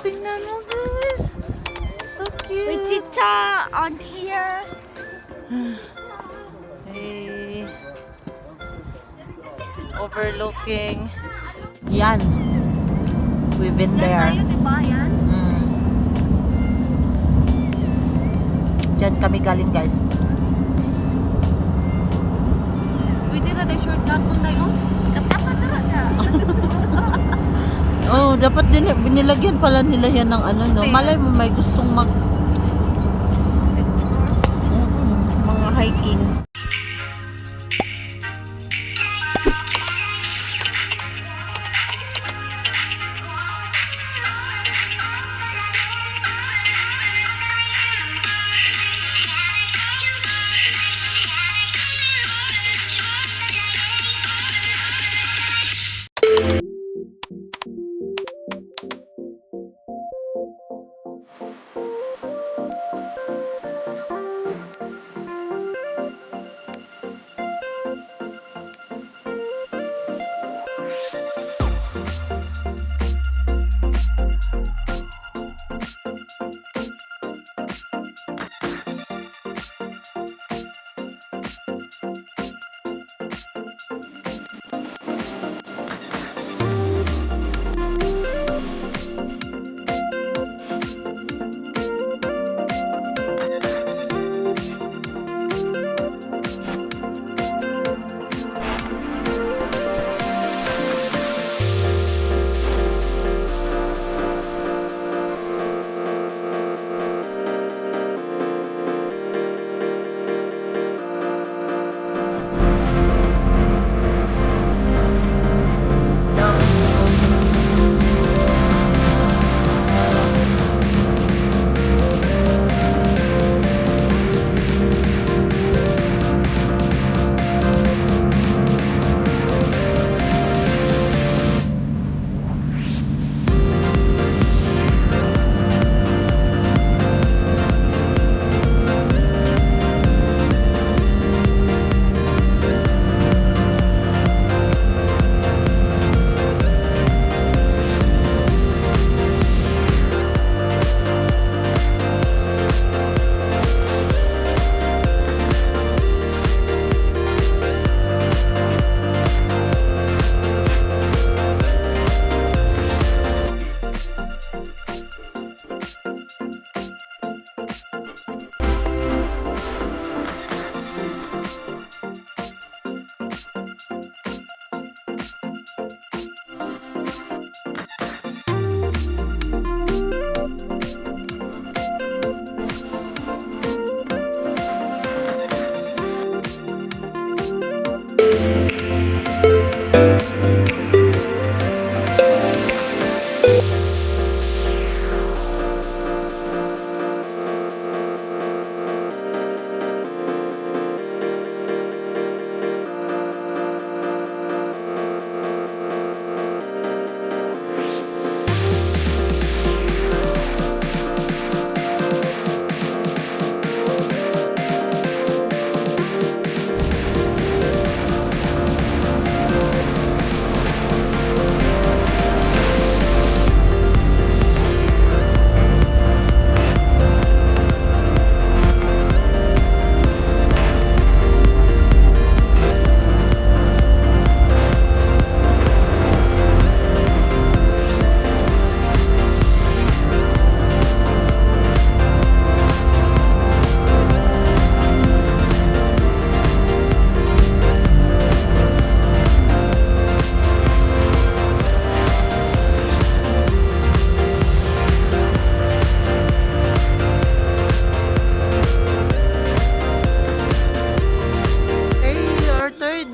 Tingnan mo guys. So cute. With Tita on here. Hey. Overlooking. Yan. We've been there. Yan tayo, diba? Yan. Diyan kami galing guys. Pwede na na shortcut mo na yun. Kapasa na na. Oh, dapat din binilagyan pala nila yan ng ano no. Malay mo may gustong mga hiking.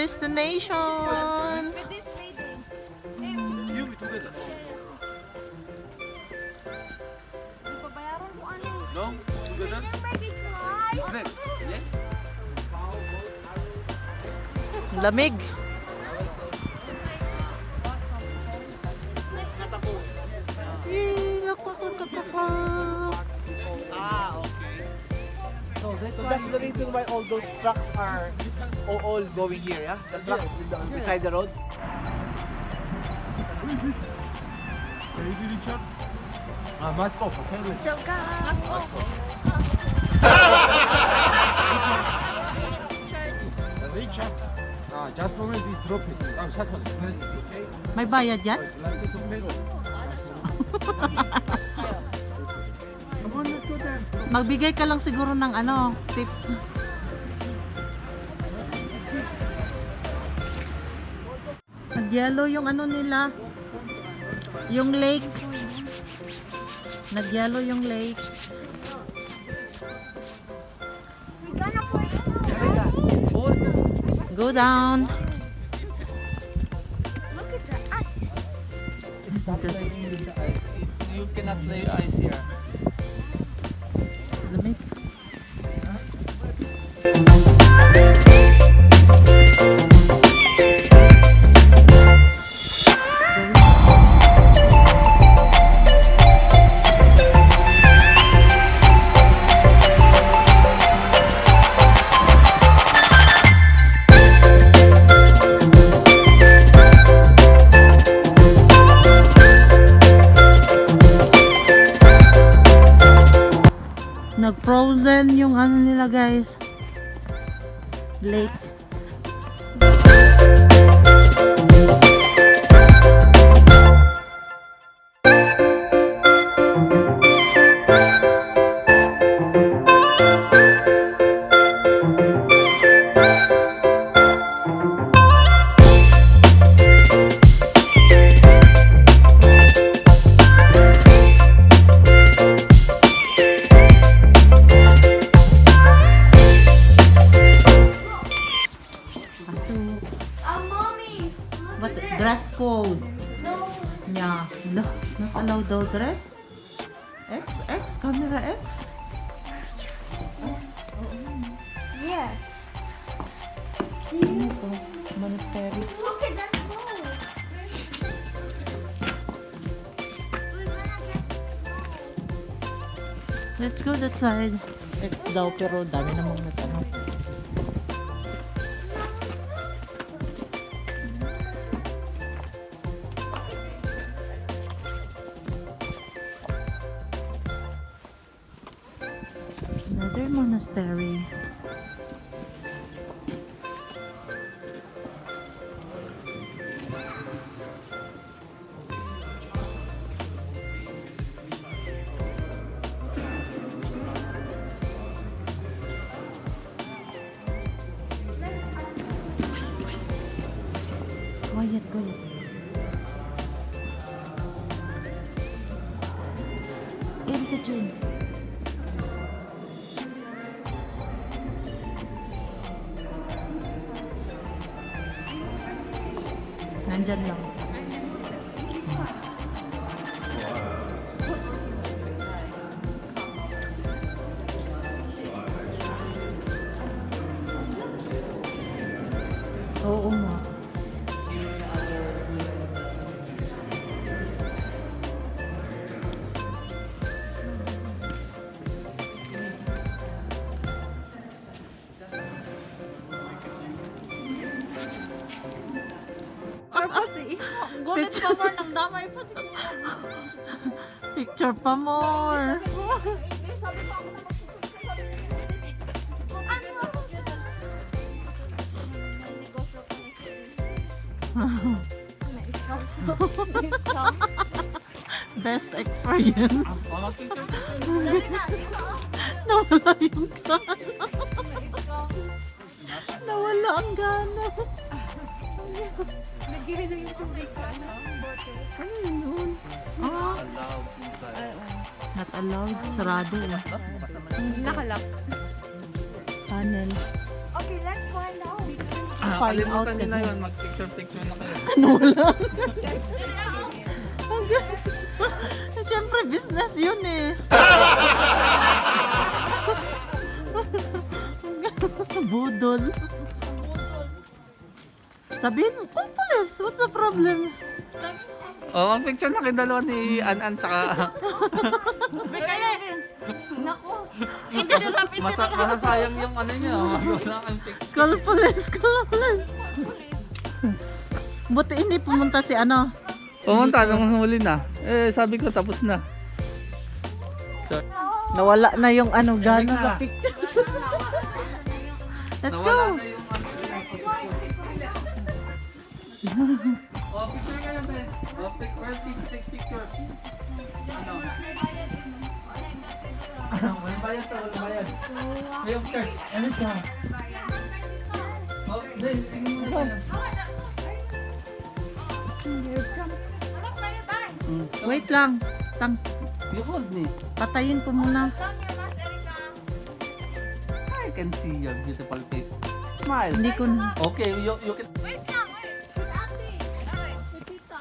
Destination. No? Together? Next. Yes? Lamig. So that's the reason why all those trucks are all going here, yeah? The trucks beside the road. Mask off, okay? So go. Mask off. Richard, just moment we drop it. Shuttle, glasses, okay? May bayad yan? Glasses, okay? Come on, let's go there. Magbigay ka lang siguro ng ano, tip. Nag-yellow yung ano nila. Yung lake. Nag-yellow yung lake. We're gonna play. Go down. Look at the ice. Stop playing with the ice. You cannot play ice here. Lamig. Nag-frozen yung ano nila guys. Lake. Kaso, Mommy. what dress code? No. Yeah. No, not allowed daw dress? X? Camera X? Yes. Ano to? Monastery. Look at that boat. We're gonna get snow. Let's go that side. X daw pero dami namang natanong. Another monastery. Quiet. Erika Jane. Nandyan lang. Oo nga. Gulit pa mo nang damay pa si Picture pa more. Best experience. Nawala yung gana. Nawala ang gana. Nagigil yung tubig sa ano? Ano yun? Ah, not allowed. Sarado eh. Nakalak. Panel. Okay, let's find out. Kalimutan nyo na yun, mag-picture na kayo. Siyempre, business yun eh. Budol. Sabihin, oh, police, what's the problem? Oh, ang picture na kayo dalawa ni An tsaka Naku. Hindi na rapid masasayang yung ano niya. Wala ang picture. School police. Buti hindi pumunta si ano. Pumunta nung huli na. Eh, sabi ko tapos na. Nawala na yung ano gana sa picture. Let's go. Oh, picture ka lang, Ben. Oh, take picture. Ano? Walang bayad to, walang bayad. May of course. Ano ka? Oh, Ben, tingin mo na. Wait lang. You hold me. Patayin ko muna. I can see your beautiful face. Smile. Hindi ko na. Okay, you can... Wait lang, wait. With ate. Okay, with tita.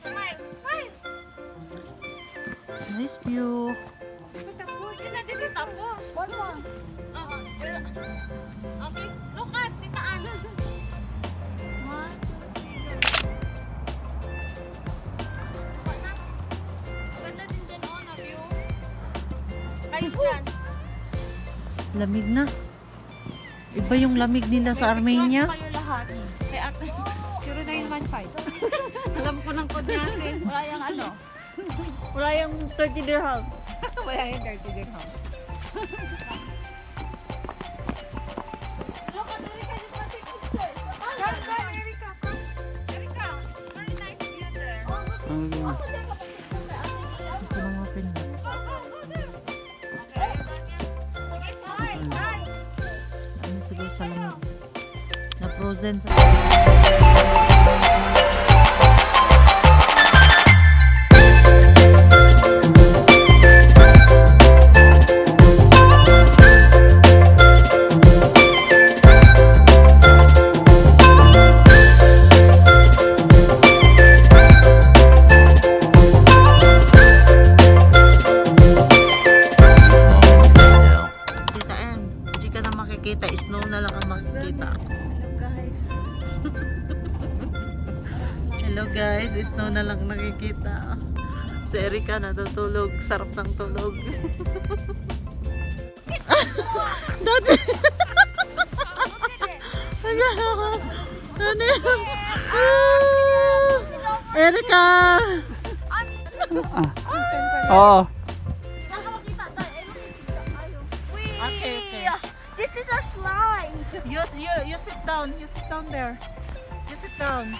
Smile, smile. Nice view. Tapos, yun na din tapos. One more. Okay, look at Tita Ana. One, maganda din dyan, oh, na view. Kayo dyan. Lamig na. Iba yung lamig nila sa Armenia. Kayo lahat. Kaya ate, 0915. Alam ko ng code natin. Wala yung ano. Wala yung 30 dirham. Wala yung 30 dirham. Look at Erika, you want to take picture. Come, Erika, come. Erika, it's very nice view there. Hindi ko na mapin. Go there. Okay. Okay, smile. Bye. Ano siguro sa lamig. Na frozen sa... Tita M, hindi ka na makikita. Snow na lang ang makikita. Hello guys. Hello guys, snow na lang nakikita. Si Erika natutulog. Sarap ng tulog. Dati. Ano yun? Erika! Oh. Nakakakita tayo. Okay, okay. This is a slide. You sit down. You sit down there. You sit down.